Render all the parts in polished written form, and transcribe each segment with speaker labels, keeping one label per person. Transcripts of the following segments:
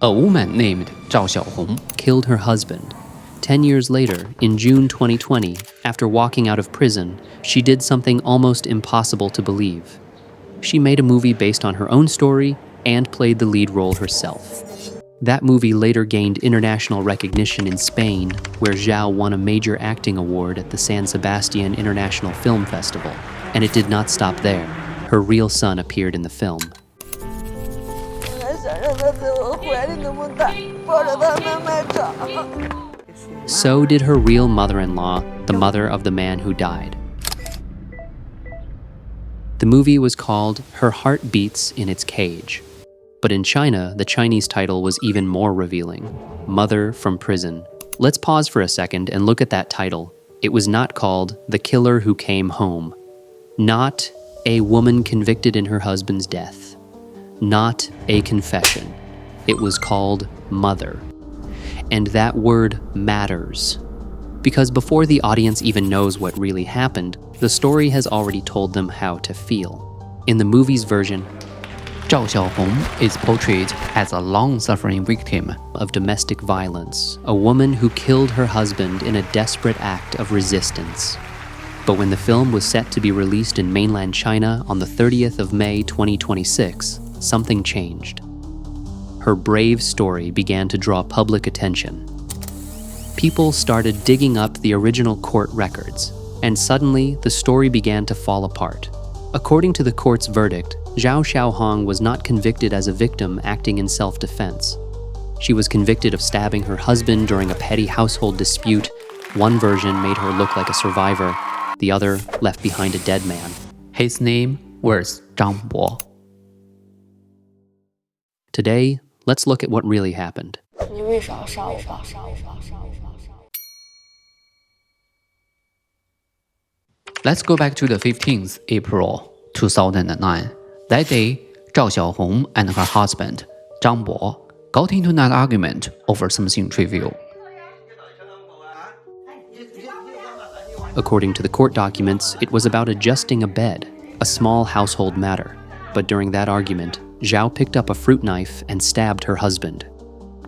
Speaker 1: A woman named Zhao Xiaohong killed her husband. 10 years later, in June 2020, after walking out of prison, she did something almost impossible to believe. She made a movie based on her own story and played the lead role herself. That movie later gained international recognition in Spain, where Zhao won a major acting award at the San Sebastián International Film Festival. And it did not stop there. Her real son appeared in the film. So did her real mother-in-law, the mother of the man who died. The movie was called Her Heart Beats in Its Cage. But in China, the Chinese title was even more revealing, Mother from Prison. Let's pause for a second and look at that title. It was not called The Killer Who Came Home. Not a woman convicted in her husband's death. Not a confession. It was called Mother. And that word matters. Because before the audience even knows what really happened, the story has already told them how to feel. In the movie's version,
Speaker 2: Zhao Xiaohong is portrayed as a long-suffering victim
Speaker 1: of domestic violence, a woman who killed her husband in a desperate act of resistance. But when the film was set to be released in mainland China on the 30th of May 2026, something changed. Her brave story began to draw public attention. People started digging up the original court records, and suddenly the story began to fall apart. According to the court's verdict, Zhao Xiaohong was not convicted as a victim acting in self-defense. She was convicted of stabbing her husband during a petty household dispute. One version made her look like a survivor, the other left behind a dead man.
Speaker 2: His name was Zhang Bo.
Speaker 1: Today, let's look at what really happened.
Speaker 2: Let's go back to the 15th April 2009. That day, Zhao Xiaohong and her husband, Zhang Bo, got into an argument over something trivial.
Speaker 1: According to the court documents, it was about adjusting a bed, a small household matter. But during that argument, Zhao picked up a fruit knife and stabbed her husband.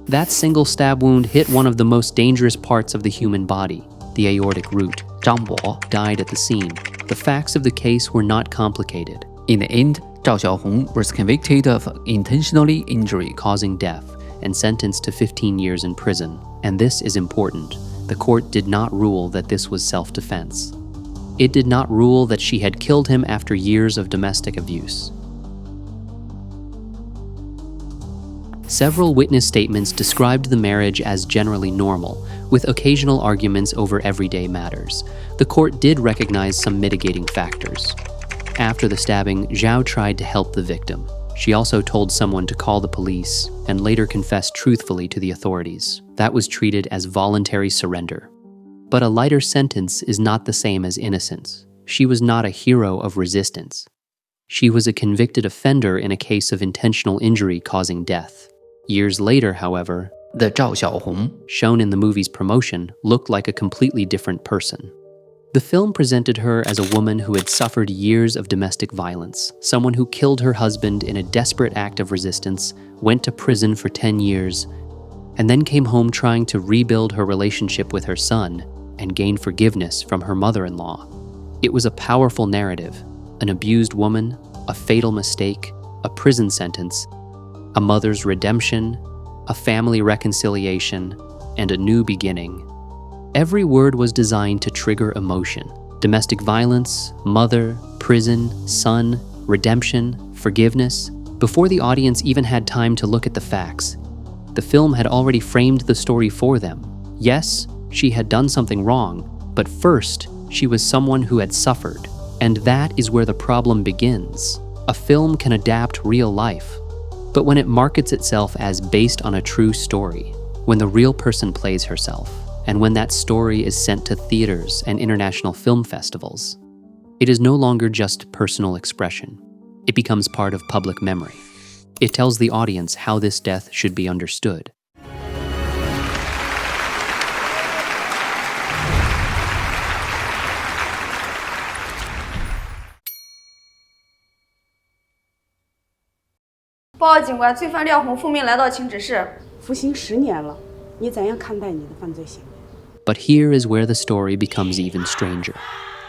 Speaker 1: That single stab wound hit one of the most dangerous parts of the human body, the aortic root.
Speaker 2: Zhang Bo
Speaker 1: died at the scene. The facts of the case were not complicated.
Speaker 2: In the end, Zhao Xiaohong was convicted of intentionally injury
Speaker 1: causing death and sentenced to 15 years in prison. And this is important. The court did not rule that this was self-defense. It did not rule that she had killed him after years of domestic abuse. Several witness statements described the marriage as generally normal, with occasional arguments over everyday matters. The court did recognize some mitigating factors. After the stabbing, Zhao tried to help the victim. She also told someone to call the police and later confessed truthfully to the authorities. That was treated as voluntary surrender. But a lighter sentence is not the same as innocence. She was not a hero of resistance. She was a convicted offender in a case of intentional injury causing death. Years later, however,
Speaker 2: the Zhao Xiaohong
Speaker 1: shown in the movie's promotion looked like a completely different person. The film presented her as a woman who had suffered years of domestic violence, someone who killed her husband in a desperate act of resistance, went to prison for 10 years, and then came home trying to rebuild her relationship with her son and gain forgiveness from her mother-in-law. It was a powerful narrative, an abused woman, a fatal mistake, a prison sentence, a mother's redemption, a family reconciliation, and a new beginning. Every word was designed to trigger emotion. Domestic violence, mother, prison, son, redemption, forgiveness. Before the audience even had time to look at the facts, the film had already framed the story for them. Yes, she had done something wrong, but first, she was someone who had suffered. And that is where the problem begins. A film can adapt real life, but when it markets itself as based on a true story, when the real person plays herself, and when that story is sent to theaters and international film festivals, it is no longer just personal expression. It becomes part of public memory. It tells the audience how this death should be understood.
Speaker 3: 报告警官，罪犯廖红复命来到请指示。
Speaker 4: 服刑10年了，你怎样看待你的犯罪行为？
Speaker 1: But here is where the story becomes even stranger.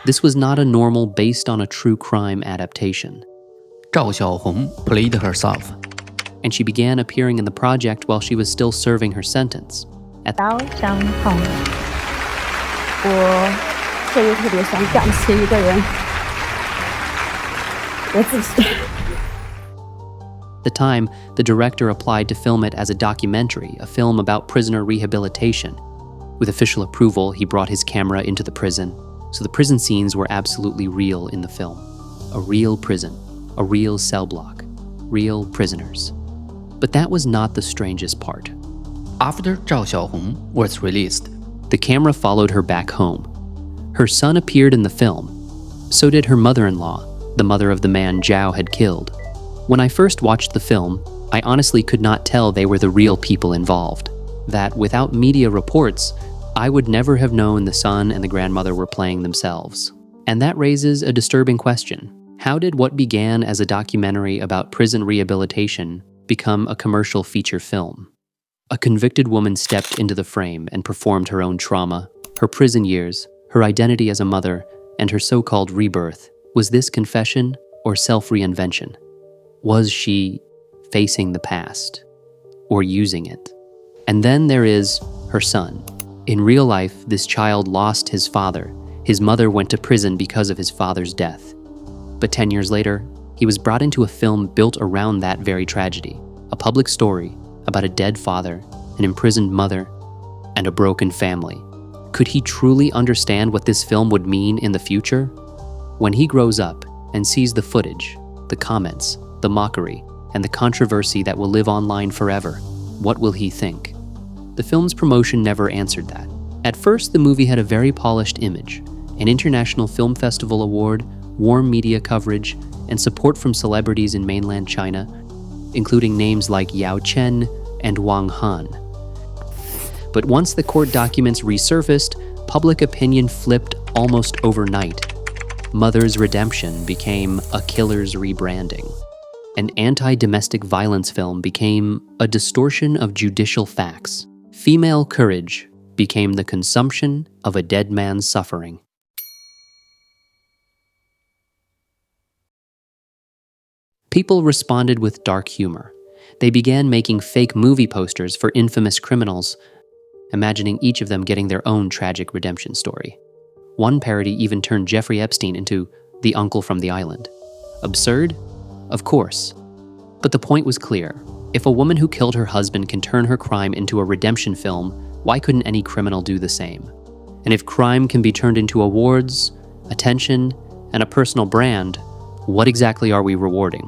Speaker 1: This was not a normal based on a true crime adaptation.
Speaker 2: 赵小红 played herself.
Speaker 1: And she began appearing in the project while she was still serving her sentence.
Speaker 5: Zhao Xiaohong，我特别想感谢一个人，我自己。
Speaker 1: At the time, the director applied to film it as a documentary, a film about prisoner rehabilitation. With official approval, he brought his camera into the prison, so the prison scenes were absolutely real in the film. A real prison, a real cell block, real prisoners. But that was not the strangest part.
Speaker 2: After Zhao Xiaohong was released,
Speaker 1: the camera followed her back home. Her son appeared in the film. So did her mother-in-law, the mother of the man Zhao had killed. When I first watched the film, I honestly could not tell they were the real people involved. That without media reports, I would never have known the son and the grandmother were playing themselves. And that raises a disturbing question. How did what began as a documentary about prison rehabilitation become a commercial feature film? A convicted woman stepped into the frame and performed her own trauma, her prison years, her identity as a mother, and her so-called rebirth. Was this confession or self-reinvention? Was she facing the past or using it? And then there is her son. In real life, this child lost his father. His mother went to prison because of his father's death. But 10 years later, he was brought into a film built around that very tragedy, a public story about a dead father, an imprisoned mother, and a broken family. Could he truly understand what this film would mean in the future? When he grows up and sees the footage, the comments, the mockery, and the controversy that will live online forever, what will he think? The film's promotion never answered that. At first, the movie had a very polished image, an International Film Festival award, warm media coverage, and support from celebrities in mainland China, including names like Yao Chen and Wang Han. But once the court documents resurfaced, public opinion flipped almost overnight. Mother's Redemption became a killer's rebranding. An anti-domestic violence film became a distortion of judicial facts. Female courage became the consumption of a dead man's suffering. People responded with dark humor. They began making fake movie posters for infamous criminals, imagining each of them getting their own tragic redemption story. One parody even turned Jeffrey Epstein into the uncle from the island. Absurd? Of course. But the point was clear. If a woman who killed her husband can turn her crime into a redemption film, why couldn't any criminal do the same? And if crime can be turned into awards, attention, and a personal brand, what exactly are we rewarding?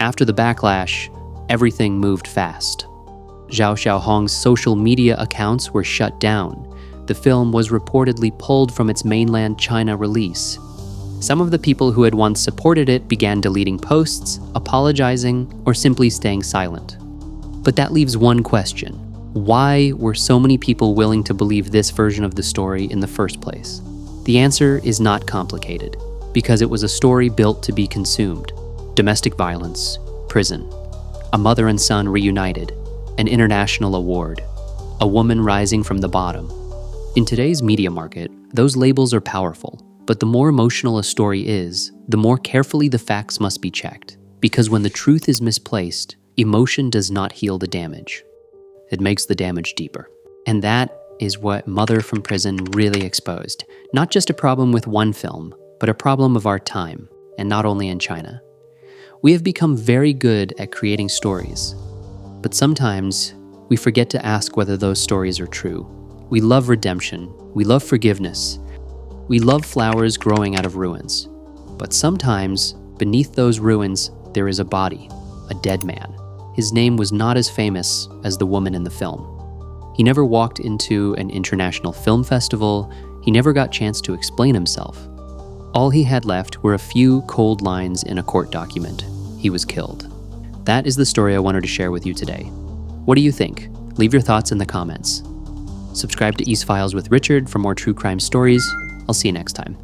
Speaker 1: After the backlash, everything moved fast. Zhao Xiaohong's social media accounts were shut down. The film was reportedly pulled from its mainland China release. Some of the people who had once supported it began deleting posts, apologizing, or simply staying silent. But that leaves one question. Why were so many people willing to believe this version of the story in the first place? The answer is not complicated, because it was a story built to be consumed. Domestic violence, prison, a mother and son reunited, an international award, a woman rising from the bottom. In today's media market, those labels are powerful. But the more emotional a story is, the more carefully the facts must be checked. Because when the truth is misplaced, emotion does not heal the damage. It makes the damage deeper. And that is what Mother from Prison really exposed. Not just a problem with one film, but a problem of our time, and not only in China. We have become very good at creating stories, but sometimes we forget to ask whether those stories are true. We love redemption, we love forgiveness, we love flowers growing out of ruins. But sometimes, beneath those ruins, there is a body, a dead man. His name was not as famous as the woman in the film. He never walked into an international film festival. He never got a chance to explain himself. All he had left were a few cold lines in a court document. He was killed. That is the story I wanted to share with you today. What do you think? Leave your thoughts in the comments. Subscribe to East Files with Richard for more true crime stories. I'll see you next time.